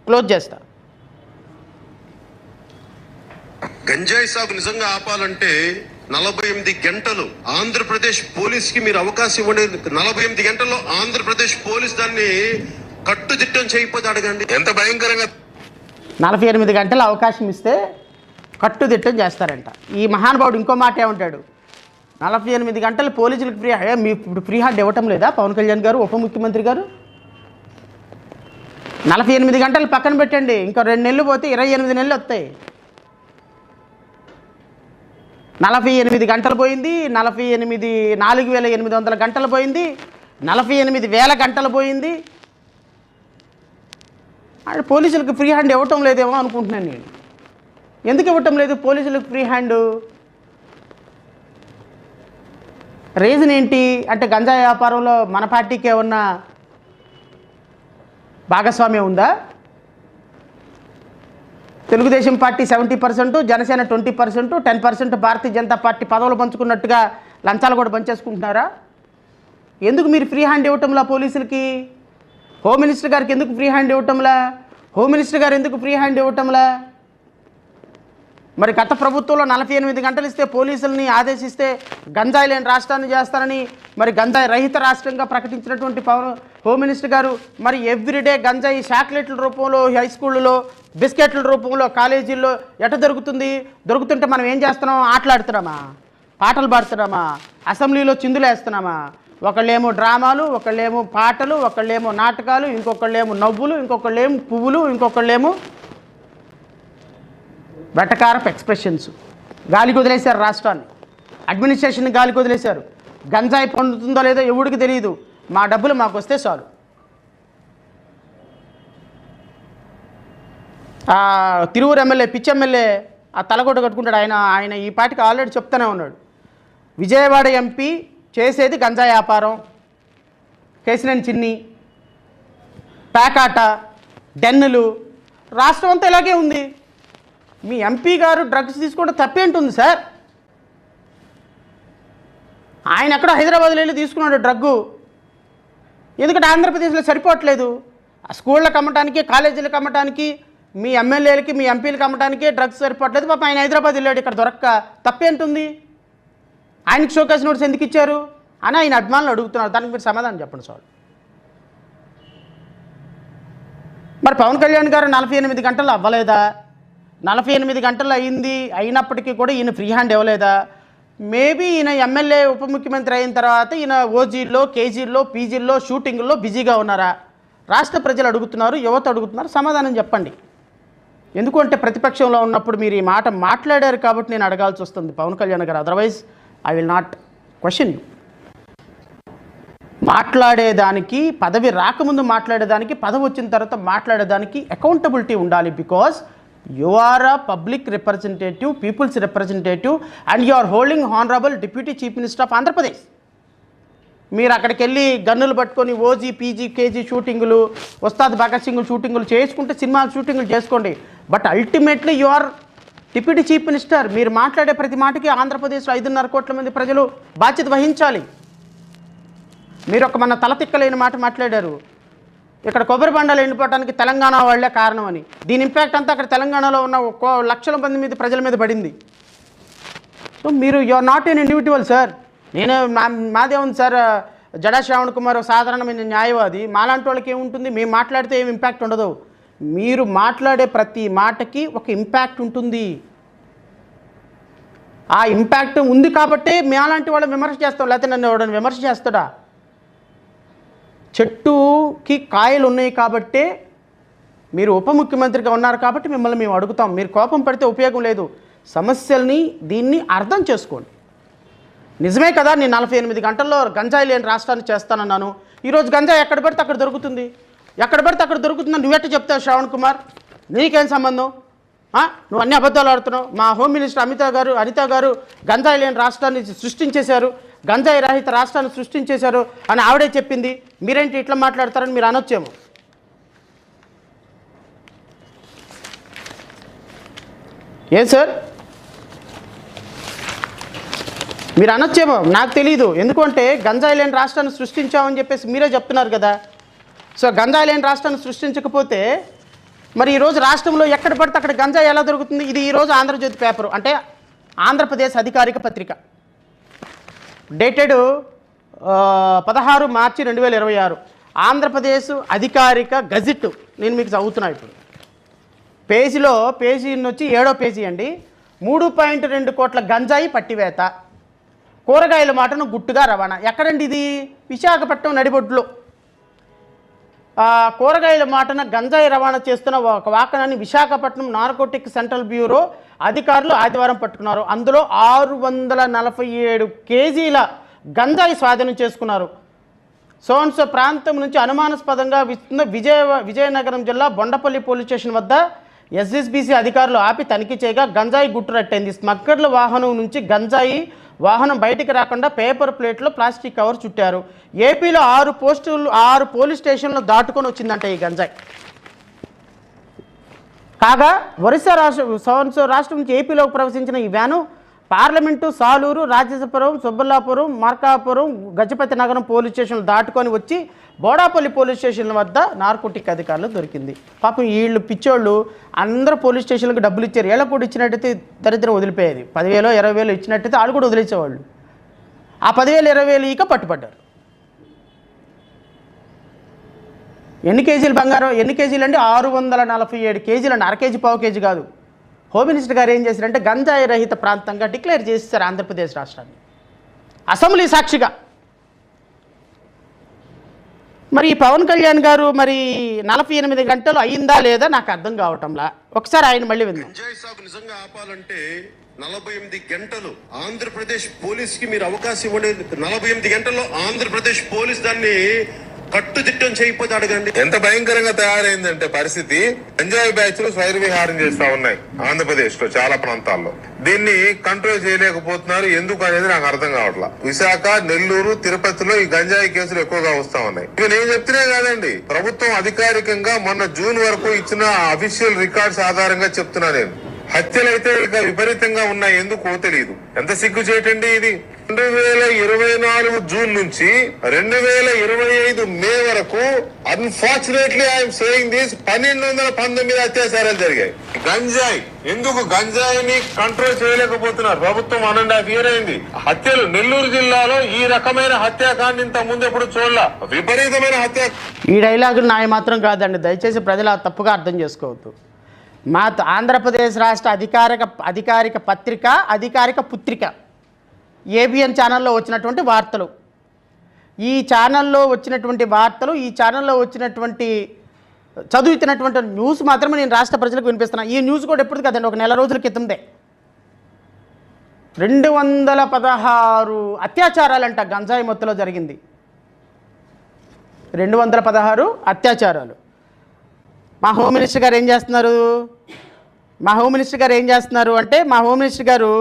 Close చేస్తా. గంజాయి సాగు నిజంగా ఆపాలంటే 48 గంటలు ఆంధ్రప్రదేశ్ పోలీస్ కి మీరు అవకాశం ఇవ్వండి. 48 గంటల్లో ఆంధ్రప్రదేశ్ పోలీస్ దాన్ని కట్టుదిట్టం చేయకపోతే అడగండి ఎంత భయంకరంగా. 48 గంటలు అవకాశం ఇస్తే కట్టుదిట్టం చేస్తారంట. ఈ మహానుభావుడు ఇంకో మాట ఏమంటాడు, 48 గంటలు పోలీసులకు ఫ్రీ. మీ ఇప్పుడు ఫ్రీ హ్యాండ్ ఇవ్వటం లేదా పవన్ కళ్యాణ్ గారు, ఉప ముఖ్యమంత్రి గారు? 48 గంటలు పక్కన పెట్టండి, ఇంకో 2 నెలలు పోతే 28 నెలలు వస్తాయి. 48 గంటలు పోయింది, 4,800 గంటలు పోయింది, 48,000 గంటలు పోయింది. పోలీసులకు ఫ్రీ హ్యాండ్ ఇవ్వటం లేదేమో అనుకుంటున్నాను నేను. ఎందుకు ఇవ్వటం లేదు పోలీసులకు ఫ్రీ హ్యాండ్? రీజన్ ఏంటి అంటే, గంజాయి వ్యాపారంలో మన పార్టీకి ఏమన్నా భాగస్వామ్యం ఉందా? తెలుగుదేశం పార్టీ 70%, జనసేన 20%, 10% భారతీయ జనతా పార్టీ పదవులు పంచుకున్నట్టుగా లంచాలు కూడా పంచేసుకుంటున్నారా? ఎందుకు మీరు ఫ్రీ హ్యాండ్ ఇవ్వటంలా పోలీసులకి? హోమ్ మినిస్టర్ గారికి ఎందుకు ఫ్రీ హ్యాండ్ ఇవ్వటంలా? హోమ్ మినిస్టర్ గారు ఎందుకు ఫ్రీ హ్యాండ్ ఇవ్వటంలా? మరి గత ప్రభుత్వంలో 48 గంటలు ఇస్తే పోలీసుల్ని ఆదేశిస్తే గంజాయి లేని రాష్ట్రాన్ని చేస్తారని, మరి గంజాయి రహిత రాష్ట్రంగా ప్రకటించినటువంటి హోమ్ మినిస్టర్ గారు మరి ఎవ్రీడే గంజాయి చాక్లెట్ల రూపంలో హై స్కూళ్ళలో, బిస్కెట్ల రూపంలో కాలేజీల్లో ఎట దొరుకుతుంటే మనం ఏం చేస్తున్నాం? ఆటలాడుతున్నామా? పాటలు పాడుతున్నామా? అసెంబ్లీలో చిందులు వేస్తున్నామా? ఒకళ్ళేమో డ్రామాలు, ఒకళ్ళేమో పాటలు, ఒకళ్ళేమో నాటకాలు, ఇంకొకళ్ళేమో నవ్వులు, ఇంకొకళ్ళేమో పువ్వులు, ఇంకొకళ్ళేమో వెటకారపు ఎక్స్ప్రెషన్స్. గాలికి వదిలేశారు రాష్ట్రాన్ని, అడ్మినిస్ట్రేషన్ గాలికి వదిలేశారు. గంజాయి పండుతుందో లేదో ఎవడికి తెలియదు, మా డబ్బులు మాకు వస్తే చాలు. తిరువురు ఎమ్మెల్యే, పిచ్చి ఎమ్మెల్యే ఆ తలగొడ్డ కట్టుకుంటాడు. ఆయన ఈ పాటికి ఆల్రెడీ చెప్తూనే ఉన్నాడు, విజయవాడ ఎంపీ చేసేది గంజాయి వ్యాపారం, కేసినేని చిన్ని, పేకాట, డెన్నులు. రాష్ట్రం అంతా ఇలాగే ఉంది. మీ ఎంపీ గారు డ్రగ్స్ తీసుకోవడం తప్పేంటుంది సార్? ఆయన ఎక్కడో హైదరాబాద్లో వెళ్ళి తీసుకున్నాడు డ్రగ్గు. ఎందుకంటే ఆంధ్రప్రదేశ్లో సరిపోవట్లేదు. ఆ స్కూళ్ళకి అమ్మటానికి, కాలేజీలకు అమ్మటానికి, మీ ఎమ్మెల్యేలకి, మీ ఎంపీలకు అమ్మటానికే డ్రగ్స్ సరిపోవట్లేదు. పాప ఆయన హైదరాబాద్ వెళ్ళాడు, ఇక్కడ దొరక్క తప్పేంటుంది? ఆయనకి షోకేస్ నోట్స్ ఎందుకు ఇచ్చారు అని ఆయన అభిమానులు అడుగుతున్నారు. దానికి మీరు సమాధానం చెప్పండి సార్. మరి పవన్ కళ్యాణ్ గారు 48 గంటలు అవ్వలేదా? 48 గంటలు అయినప్పటికీ కూడా ఈయన ఫ్రీ హ్యాండ్ ఇవ్వలేదా? మేబీ ఈయన ఎమ్మెల్యే, ఉప ముఖ్యమంత్రి అయిన తర్వాత ఈయన ఓజీల్లో, కేజీల్లో, పీజీల్లో, షూటింగ్లో బిజీగా ఉన్నారా? రాష్ట్ర ప్రజలు అడుగుతున్నారు, యువత అడుగుతున్నారు, సమాధానం చెప్పండి. ఎందుకంటే ప్రతిపక్షంలో ఉన్నప్పుడు మీరు ఈ మాట మాట్లాడారు కాబట్టి నేను అడగాల్సి వస్తుంది పవన్ కళ్యాణ్ గారు. Otherwise I will not question you. మాట్లాడేదానికి, పదవి రాకముందు మాట్లాడేదానికి, పదవి వచ్చిన తర్వాత మాట్లాడేదానికి అకౌంటబిలిటీ ఉండాలి. Because you are a public representative, people's representative, and you are holding honorable Deputy Chief Minister of Andhra Pradesh. మీరు అక్కడికి వెళ్ళి గన్నులు పట్టుకొని ఓజీ, పీజీ, కేజీ షూటింగులు, ఉస్తాద్ భగత్ సింగ్ షూటింగులు చేసుకుంటే సినిమా షూటింగులు చేసుకోండి. But ultimately you are deputy chief minister. మీరు మాట్లాడే ప్రతి మాటకి ఆంధ్రప్రదేశ్లో 5.5 కోట్ల మంది ప్రజలు బాధ్యత వహించాలి. మీరు ఒక మన తలతిక్కలేని మాట మాట్లాడారు, ఇక్కడ కొబ్బరి బండాలు ఎండిపోవడానికి తెలంగాణ వాళ్ళే కారణం అని. దీని ఇంపాక్ట్ అంతా అక్కడ తెలంగాణలో ఉన్న లక్షల మంది మీద, ప్రజల మీద పడింది. సో మీరు you are not an individual sir. మాదేముంది సార్, జడా శ్రావణ్ కుమార్ సాధారణమైన న్యాయవాది, మాలాంటి వాళ్ళకి ఏముంటుంది? మేము మాట్లాడితే ఏం ఇంపాక్ట్ ఉండదు. మీరు మాట్లాడే ప్రతి మాటకి ఒక ఇంపాక్ట్ ఉంటుంది. ఆ ఇంపాక్ట్ ఉంది కాబట్టే మేలాంటి వాళ్ళని విమర్శ చేస్తాం, లేకపోతే నన్ను ఎవడని విమర్శ చేస్తాడా? చెట్టుకి కాయలు ఉన్నాయి కాబట్టే, మీరు ఉప ముఖ్యమంత్రిగా ఉన్నారు కాబట్టి మిమ్మల్ని మేము అడుగుతాం. మీరు కోపం పడితే ఉపయోగం లేదు. సమస్యల్ని, దీన్ని అర్థం చేసుకోండి. నిజమే కదా, నేను 48 గంటల్లో గంజాయి లేని రాష్ట్రాన్ని చేస్తానన్నాను. ఈరోజు గంజాయి ఎక్కడ పడితే అక్కడ దొరుకుతుంది. ఎక్కడ పడితే అక్కడ దొరుకుతుందని నువ్వెట్ట చెప్తావు శ్రావణ్ కుమార్? నీకేం సంబంధం? నువ్వు అన్ని అబద్ధాలు ఆడుతున్నావు. మా హోమ్ మినిస్టర్ అనిత గారు గంజాయి లేని రాష్ట్రాన్ని సృష్టించేశారు, గంజాయి రహిత రాష్ట్రాన్ని సృష్టించేశారు అని ఆవిడే చెప్పింది. మీరేంటి ఇట్లా మాట్లాడతారని మీరు అనొచ్చేమో. ఏం సార్ మీరు అనొచ్చేమో, నాకు తెలీదు. ఎందుకంటే గంజాయి లేని రాష్ట్రాన్ని సృష్టించామని చెప్పేసి మీరే చెప్తున్నారు కదా. సో గంజాయి లేని రాష్ట్రాన్ని సృష్టించకపోతే మరి ఈరోజు రాష్ట్రంలో ఎక్కడ పడితే అక్కడ గంజాయి ఎలా దొరుకుతుంది? ఇది ఈరోజు ఆంధ్రజ్యోతి పేపరు, అంటే ఆంధ్రప్రదేశ్ అధికారిక పత్రిక, డేటెడ్ 16 మార్చి 2026. ఆంధ్రప్రదేశ్ అధికారిక గజెట్ నేను మీకు చదువుతున్నా ఇప్పుడు. పేజీ వచ్చి 7వ పేజీ అండి. 3.2 కోట్ల గంజాయి పట్టివేత, కూరగాయల మాటను గుట్టుగా రవాణా. ఎక్కడండి ఇది? విశాఖపట్నం నడిబొడ్డులో కూరగాయల మాటన గంజాయి రవాణా చేస్తున్న ఒక వాహనాన్ని విశాఖపట్నం నార్కోటిక్ సెంట్రల్ బ్యూరో అధికారులు ఆదివారం పట్టుకున్నారు. అందులో 647 కేజీల గంజాయి స్వాధీనం చేసుకున్నారు. సోన్సో ప్రాంతం నుంచి అనుమానాస్పదంగా విజయనగరం జిల్లా బొండపల్లి పోలీస్ స్టేషన్ వద్ద ఎస్ఎస్బీసీ అధికారులు ఆపి తనిఖీ చేయగా గంజాయి గుట్టురట్టయింది. స్మగ్లర్ల వాహనం నుంచి గంజాయి వాహనం బయటికి రాకుండా పేపర్ ప్లేట్లో ప్లాస్టిక్ కవర్ చుట్టారు. ఏపీలో 6 పోలీస్ స్టేషన్లు దాటుకొని వచ్చిందంట ఈ గంజాయి. కాగా ఒరిస్సా రాష్ట్రం నుంచి ఏపీలోకి ప్రవేశించిన ఈ వ్యాను పార్లమెంటు, సాలూరు, రాజేశపురం, సుబ్బల్లాపురం, మార్కాపురం, గజపతి నగరం పోలీస్ స్టేషన్లు దాటుకొని వచ్చి బోడాపల్లి పోలీస్ స్టేషన్ల వద్ద నార్కోటిక్ అధికారులు దొరికింది. పాపం వీళ్ళు పిచ్చోళ్ళు అందరూ పోలీస్ స్టేషన్లకు డబ్బులు ఇచ్చారు. ఏళ్ళ కూడా ఇచ్చినట్టయితే దరిద్రం వదిలిపోయేది. 10,000 20,000 ఇచ్చినట్టయితే వాళ్ళు కూడా వదిలేసేవాళ్ళు. ఆ 10,000 20,000 ఇక పట్టుబడ్డారు. ఎన్ని కేజీలు బంగారం? ఎన్ని కేజీలు అండి? 647 కేజీలు అండి. అర కేజీ పావు కేజీ కాదు. హోమ్ మినిస్టర్ గారు ఏం చేశారంటే గంజాయి రహిత ప్రాంతంగా డిక్లేర్ చేశారు ఆంధ్రప్రదేశ్ రాష్ట్రాన్ని అసెంబ్లీ సాక్షిగా. మరి పవన్ కళ్యాణ్ గారు మరి 48 గంటలు అయిందా లేదా నాకు అర్థం కావటంలా. ఒకసారి ఆయన మళ్ళీ విందాం. గంజాయి సాగు నిజంగా ఆపాలంటే 48 గంటలు ఆంధ్రప్రదేశ్ పోలీస్ కి మీరు అవకాశం ఇవ్వండి. 48 గంటల్లో ఆంధ్రప్రదేశ్ పోలీస్ దాన్ని కట్టుదిట్టం చేయకపోతే అడగండి. ఎంత భయంకరంగా తయారైందంటే పరిస్థితి. గంజాయి బ్యాచ్లు స్వైర విహారం చేస్తా ఉన్నాయి ఆంధ్రప్రదేశ్ లో చాలా ప్రాంతాల్లో. దీన్ని కంట్రోల్ చేయలేకపోతున్నారు. ఎందుకు అనేది నాకు అర్థం కావట్లా. విశాఖ, నెల్లూరు, తిరుపతిలో ఈ గంజాయి కేసులు ఎక్కువగా వస్తా ఉన్నాయి. ఇక నేను చెప్తూనే కాదండి, ప్రభుత్వం అధికారికంగా మొన్న జూన్ వరకు ఇచ్చిన అఫీషియల్ రికార్డ్స్ ఆధారంగా చెప్తున్నా నేను. హత్యలైతే ఇక విపరీతంగా ఉన్నాయి. ఎందుకో తెలియదు. ఎంత సిగ్గు చేయటండి ఇది. 2024 జూన్ నుంచి 2025 మే వరకు అన్ఫార్చునేట్లీ ఐఎమ్ సేయింగ్ దిస్ 1219 అత్యాచారాలు జరిగాయి. గంజాయి ఎందుకు గంజాయిని కంట్రోల్ చేయలేకపోతున్నారు ప్రభుత్వం? 1.5 year అయింది. హత్యలు నెల్లూరు జిల్లాలో ఈ రకమైన హత్యాకాండ ఇంత ముందు ఎప్పుడు చూడలా. విపరీతమైన హత్య. ఈ డైలాగులు నాయ మాత్రం కాదండి. దయచేసి ప్రజలు తప్పుగా అర్థం చేసుకోవద్దు. మా ఆంధ్రప్రదేశ్ రాష్ట్ర అధికారిక పత్రిక, అధికారిక పుత్రిక ఏబిఎన్ ఛానల్లో వచ్చినటువంటి వార్తలు, ఈ ఛానల్లో వచ్చినటువంటి వార్తలు, ఈ ఛానల్లో వచ్చినటువంటి చదువుతున్నటువంటి న్యూస్ మాత్రమే నేను రాష్ట్ర ప్రజలకు వినిపిస్తున్నాను. ఈ న్యూస్ కూడా ఎప్పుడు కదండి, ఒక నెల రోజుల క్రితందే. 216 అత్యాచారాలంట గంజాయి మొత్తంలో జరిగింది. 216 అత్యాచారాలు. మా హోమ్ మినిస్టర్ గారు ఏం చేస్తున్నారు అంటే మా హోమ్ మినిస్టర్ గారు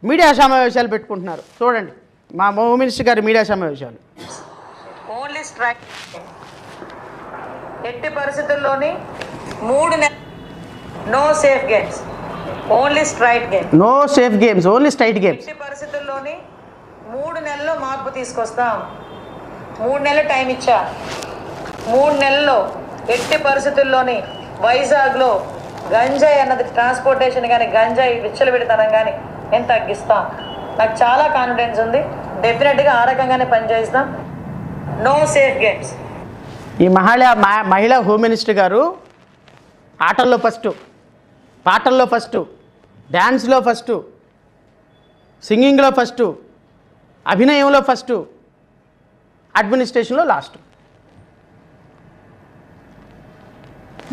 మీడియా సమావేశాలు పెట్టుకుంటున్నారు. చూడండి మా హోమ్ మినిస్టర్ గారు మీడియా సమావేశాలు. ఓన్లీ స్ట్రైక్, ఎట్టి పరిస్థితుల్లోని 3 నెలలు no safe games, only straight game. No safe games, only straight games. ఎట్టి పరిస్థితుల్లోని 3 నెలల్లో మార్పు తీసుకొస్తాం. 3 నెలలు టైం ఇచ్చా. 3 నెలల్లో ఎట్టి పరిస్థితుల్లోని వైజాగ్లో గంజాయి అన్నది ట్రాన్స్పోర్టేషన్ కానీ గంజాయి విచ్చలవిడితనం కానీ నేను తగ్గిస్తాం. నాకు చాలా కాన్ఫిడెన్స్ ఉంది. డెఫినెట్గా ఆ రకంగానే పనిచేస్తాం. No safe games. ఈ మహిళా హోమ్ మినిస్టర్ గారు ఆటల్లో ఫస్ట్, పాటల్లో ఫస్ట్, డ్యాన్స్లో ఫస్ట్, సింగింగ్లో ఫస్ట్, అభినయంలో ఫస్ట్, అడ్మినిస్ట్రేషన్లో లాస్ట్.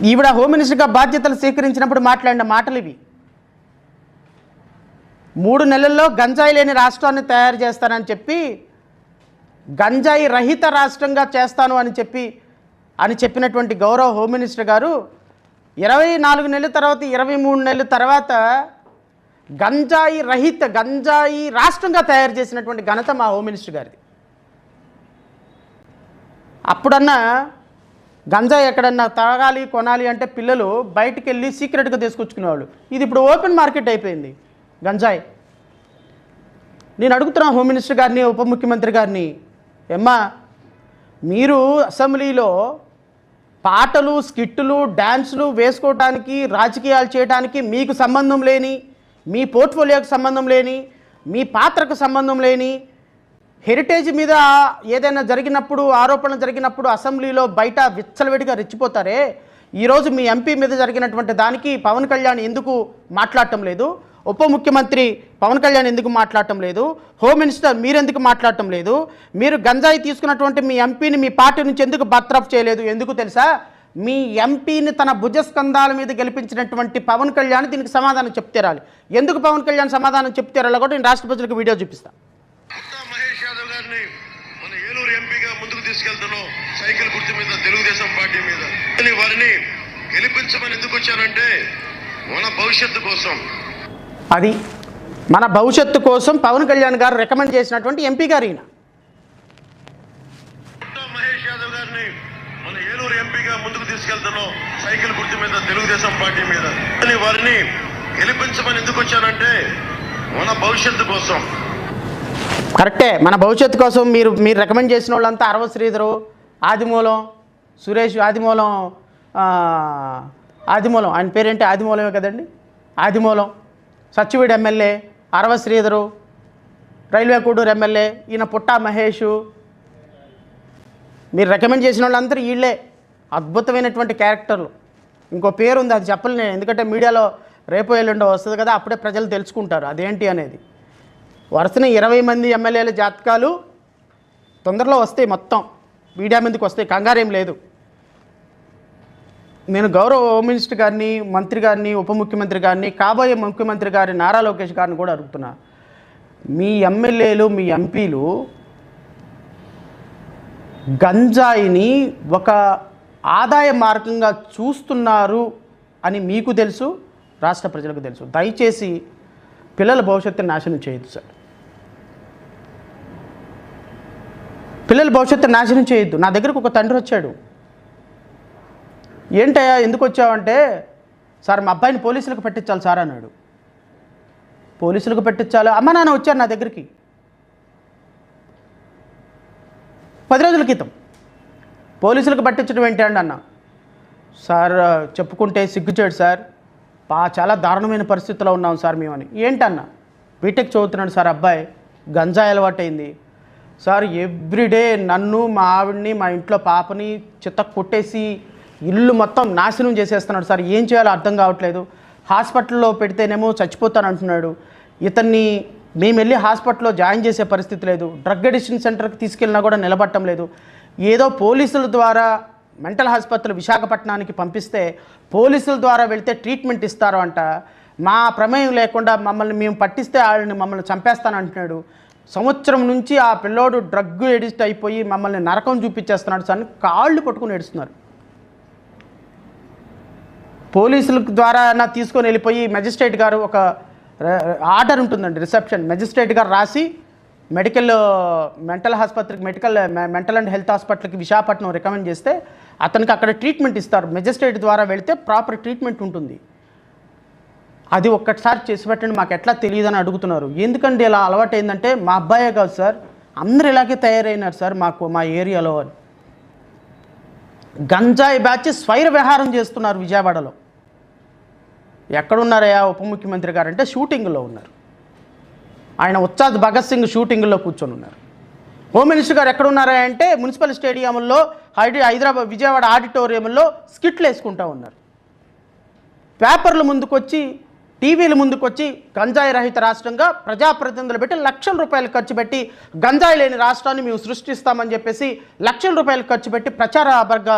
ఈవిడ హోమ్ మినిస్టర్గా బాధ్యతలు స్వీకరించినప్పుడు మాట్లాడిన మాటలు ఇవి. 3 నెలల్లో గంజాయి లేని రాష్ట్రాన్ని తయారు చేస్తానని చెప్పి, గంజాయి రహిత రాష్ట్రంగా చేస్తాను అని చెప్పినటువంటి గౌరవ హోమ్ మినిస్టర్ గారు 24 నెలల తర్వాత 23 నెలల తర్వాత గంజాయి రాష్ట్రంగా తయారు చేసినటువంటి ఘనత మా హోమ్ మినిస్టర్ గారిది. అప్పుడన్నా గంజాయి ఎక్కడన్నా తాగాలి, కొనాలి అంటే పిల్లలు బయటికి వెళ్ళి సీక్రెట్గా తీసుకొచ్చుకునేవాళ్ళు. ఇది ఇప్పుడు ఓపెన్ మార్కెట్ అయిపోయింది గంజాయి. నేను అడుగుతున్నా హోమ్ మినిస్టర్ గారిని, ఉప ముఖ్యమంత్రి గారిని, ఏమ్మా మీరు అసెంబ్లీలో పాటలు, స్కిట్టులు, డ్యాన్సులు వేసుకోవటానికి, రాజకీయాలు చేయడానికి మీకు సంబంధం లేని, మీ పోర్ట్ఫోలియోకి సంబంధం లేని, మీ పాత్రకు సంబంధం లేని, హెరిటేజ్ మీద ఏదైనా జరిగినప్పుడు, ఆరోపణలు జరిగినప్పుడు అసెంబ్లీలో బయట విచ్చలవిడిగా రెచ్చిపోతారే, ఈరోజు మీ ఎంపీ మీద జరిగినటువంటి దానికి పవన్ కళ్యాణ్ ఎందుకు మాట్లాడటం లేదు? ఉప ముఖ్యమంత్రి పవన్ కళ్యాణ్ ఎందుకు మాట్లాడటం లేదు? హోమ్ మినిస్టర్ మీరెందుకు మాట్లాడటం లేదు? మీరు గంజాయి తీసుకున్నటువంటి మీ ఎంపీని మీ పార్టీ నుంచి ఎందుకు బర్తరఫ్ చేయలేదు? ఎందుకు తెలుసా? మీ ఎంపీని తన భుజస్కంధాల మీద గెలిపించినటువంటి పవన్ కళ్యాణ్ దీనికి సమాధానం చెప్తేరాలి. ఎందుకు పవన్ కళ్యాణ్ సమాధానం చెప్తేరాలో కూడా నేను రాష్ట్ర ప్రజలకు వీడియో చూపిస్తాను. మహేష్ యాదవ్ గారిని మన ఏలూరు ఎంపీగా ముందుకు తీసుకెళ్తున్నాం, సైకిల్ గుర్తు మీద, తెలుగుదేశం పార్టీ మీద. వారిని గెలిపించమని ఎందుకు వచ్చానంటే మన భవిష్యత్తు కోసం, అది మన భవిష్యత్తు కోసం పవన్ కళ్యాణ్ గారు రికమెండ్ చేసినటువంటి ఎంపీ గారు ఈయన. మహేష్ యాదవ్ గారిని మన ఏలూరు ఎంపీగా ముందుకు తీసుకెళ్తున్నాం, సైకిల్ గుర్తు మీద, తెలుగుదేశం పార్టీ మీద. వారిని గెలిపించమని ఎందుకు వచ్చానంటే మన భవిష్యత్తు కోసం. కరెక్టే, మన భవిష్యత్తు కోసం మీరు రికమెండ్ చేసిన వాళ్ళంతా అరవ శ్రీధరు, ఆదిమూలం సురేష్, ఆదిమూలం ఆయన పేరేంటి? ఆదిమూలమే కదండి. ఆదిమూలం, సచ్చివీడు ఎమ్మెల్యే, అరవ శ్రీధరు, రైల్వే కోడూరు ఎమ్మెల్యే, ఈయన పుట్టా మహేష్, మీరు రికమెండ్ చేసిన వాళ్ళందరూ వీళ్ళే. అద్భుతమైనటువంటి క్యారెక్టర్లు. ఇంకో పేరు ఉంది, అది చెప్పలేను, ఎందుకంటే మీడియాలో రేపు ఎల్లుండో వస్తుంది కదా, అప్పుడే ప్రజలు తెలుసుకుంటారు అదేంటి అనేది. వరుసనే 20 మంది ఎమ్మెల్యేల జాతకాలు తొందరలో వస్తాయి, మొత్తం మీడియా మీదకి వస్తాయి, కంగారేం లేదు. నేను గౌరవ హోమ్ మినిస్టర్ గారిని, మంత్రి గారిని, ఉప ముఖ్యమంత్రి గారిని, కాబోయే ముఖ్యమంత్రి గారిని నారా లోకేష్ గారిని కూడా అడుగుతున్నా, మీ ఎమ్మెల్యేలు, మీ ఎంపీలు గంజాయిని ఒక ఆదాయ మార్గంగా చూస్తున్నారు అని మీకు తెలుసు, రాష్ట్ర ప్రజలకు తెలుసు. దయచేసి పిల్లల భవిష్యత్తుని నాశనం చేయొద్దు సార్. పిల్లల భవిష్యత్తుని నాశనం చేయొద్దు. నా దగ్గరకు ఒక తండ్రి వచ్చాడు. ఏంటయ్యా ఎందుకు వచ్చావంటే, సార్ మా అబ్బాయిని పోలీసులకు పెట్టించాలి సార్ అన్నాడు. పోలీసులకు పెట్టించాలి? అమ్మ నాన్న వచ్చారు నా దగ్గరికి 10 రోజుల క్రితం. పోలీసులకు పట్టించడం ఏంటి అండి అన్న. సార్ చెప్పుకుంటే సిగ్గుచేడు సార్, చాలా దారుణమైన పరిస్థితిలో ఉన్నాం సార్ మేమని. ఏంటన్నా? బీటెక్ చదువుతున్నాడు సార్ అబ్బాయి, గంజాయి అలవాటైంది సార్, ఎవ్రీడే నన్ను, మా ఆవిడ్ని, మా ఇంట్లో పాపని చిత్త కొట్టేసి ఇల్లు మొత్తం నాశనం చేసేస్తున్నాడు సార్, ఏం చేయాలో అర్థం కావట్లేదు. హాస్పిటల్లో పెడితేనేమో చచ్చిపోతాను అంటున్నాడు. ఇతన్ని మేము వెళ్ళి హాస్పిటల్లో జాయిన్ చేసే పరిస్థితి లేదు, డ్రగ్ అడిక్షన్ సెంటర్కి తీసుకెళ్ళినా కూడా నిలబట్టం లేదు. ఏదో పోలీసుల ద్వారా మెంటల్ హాస్పిటల్ విశాఖపట్నానికి పంపిస్తే పోలీసుల ద్వారా వెళ్తే ట్రీట్మెంట్ ఇస్తారు అంట. మా ప్రమేయం లేకుండా మేము పట్టిస్తే వాళ్ళని మమ్మల్ని చంపేస్తానంటున్నాడు. సంవత్సరం నుంచి ఆ పిల్లోడు డ్రగ్ ఎడిక్ట్ అయిపోయి మమ్మల్ని నరకం చూపించేస్తున్నాడు సార్ అని కాళ్ళు పట్టుకుని ఏడుస్తున్నారు. పోలీసుల ద్వారా తీసుకొని వెళ్ళిపోయి మెజిస్ట్రేట్ గారు ఒక ఆర్డర్ ఉంటుందండి, రిసెప్షన్, మెజిస్ట్రేట్ గారు రాసి మెంటల్ అండ్ హెల్త్ హాస్పిటల్కి విశాఖపట్నం రికమెండ్ చేస్తే అతనికి అక్కడ ట్రీట్మెంట్ ఇస్తారు. మెజిస్ట్రేట్ ద్వారా వెళితే ప్రాపర్ ట్రీట్మెంట్ ఉంటుంది. అది ఒక్కసారి చేసి పెట్టండి, మాకు ఎట్లా తెలియదని అడుగుతున్నారు. ఎందుకంటే ఇలా అలవాటైందంటే మా అబ్బాయే కాదు సార్, అందరు ఇలాగే తయారైనారు సార్ మా ఏరియాలో అని. గంజాయి బ్యాచ్ స్వైర విహారం చేస్తున్నారు విజయవాడలో. ఎక్కడున్నారయ్యా ఉప ముఖ్యమంత్రి గారు అంటే షూటింగ్లో ఉన్నారు. ఆయన ఉత్సాద్ భగత్ సింగ్ షూటింగ్లో కూర్చొని ఉన్నారు. హోమ్ మినిస్టర్ గారు ఎక్కడున్నారా అంటే మున్సిపల్ స్టేడియంలో, విజయవాడ ఆడిటోరియంలో స్కిట్లు వేసుకుంటూ ఉన్నారు. పేపర్ల ముందుకొచ్చి, టీవీల ముందుకొచ్చి గంజాయి రహిత రాష్ట్రంగా ప్రజాప్రతినిధులు పెట్టి లక్షల రూపాయలు ఖర్చు పెట్టి గంజాయి లేని రాష్ట్రాన్ని మేము సృష్టిస్తామని చెప్పేసి లక్షల రూపాయలు ఖర్చు పెట్టి ప్రచారంగా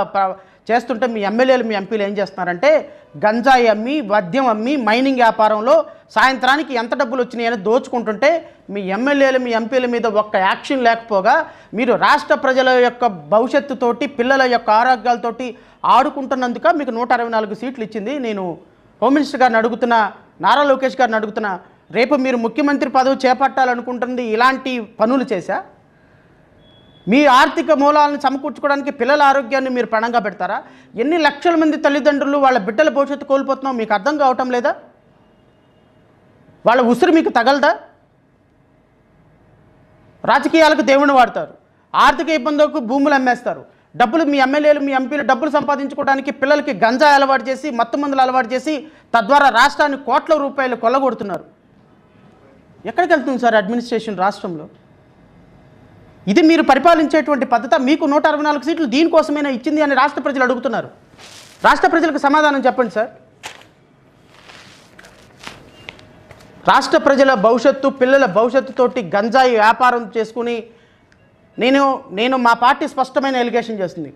చేస్తుంటే మీ ఎమ్మెల్యేలు, మీ ఎంపీలు ఏం చేస్తున్నారంటే గంజాయి అమ్మి, మద్యం అమ్మి, మైనింగ్ వ్యాపారంలో సాయంత్రానికి ఎంత డబ్బులు వచ్చినాయని దోచుకుంటుంటే మీ ఎమ్మెల్యేలు, మీ ఎంపీల మీద ఒక్క యాక్షన్ లేకపోగా మీరు రాష్ట్ర ప్రజల యొక్క భవిష్యత్తుతోటి, పిల్లల యొక్క ఆరోగ్యాలతోటి ఆడుకుంటున్నందుక మీకు 164 సీట్లు ఇచ్చింది. నేను హోమ్ మినిస్టర్ గారిని అడుగుతున్నా, నారా లోకేష్ గారిని అడుగుతున్నా, రేపు మీరు ముఖ్యమంత్రి పదవి చేపట్టాలనుకుంటుంది ఇలాంటి పనులు చేశా? మీ ఆర్థిక మూలాలను సమకూర్చుకోవడానికి పిల్లల ఆరోగ్యాన్ని మీరు పణంగా పెడతారా? ఎన్ని లక్షల మంది తల్లిదండ్రులు వాళ్ళ బిడ్డల భవిష్యత్తు కోల్పోతున్నావు మీకు అర్థం కావటం లేదా? వాళ్ళ ఉసిరు మీకు తగలదా? రాజకీయాలకు దేవుని వాడతారు, ఆర్థిక ఇబ్బందులకు భూములు అమ్మేస్తారు, డబ్బులు మీ ఎమ్మెల్యేలు మీ ఎంపీలు డబ్బులు సంపాదించుకోవడానికి పిల్లలకి గంజాయి అలవాటు చేసి మత్తు మందులు అలవాటు చేసి తద్వారా రాష్ట్రాన్ని కోట్ల రూపాయలు కొల్లగొడుతున్నారు. ఎక్కడికి వెళ్తుంది సార్ అడ్మినిస్ట్రేషన్ రాష్ట్రంలో? ఇది మీరు పరిపాలించేటువంటి పద్ధతి. మీకు 164 సీట్లు దీనికోసమైనా ఇచ్చింది అని రాష్ట్ర ప్రజలు అడుగుతున్నారు. రాష్ట్ర ప్రజలకు సమాధానం చెప్పండి సార్. రాష్ట్ర ప్రజల భవిష్యత్తు, పిల్లల భవిష్యత్తుతోటి గంజాయి వ్యాపారం చేసుకుని నేను మా పార్టీ స్పష్టమైన ఎలిగేషన్ చేస్తుంది.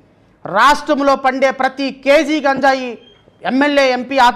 రాష్ట్రంలో పండే ప్రతి కేజీ గంజాయి ఎమ్మెల్యే ఎంపీ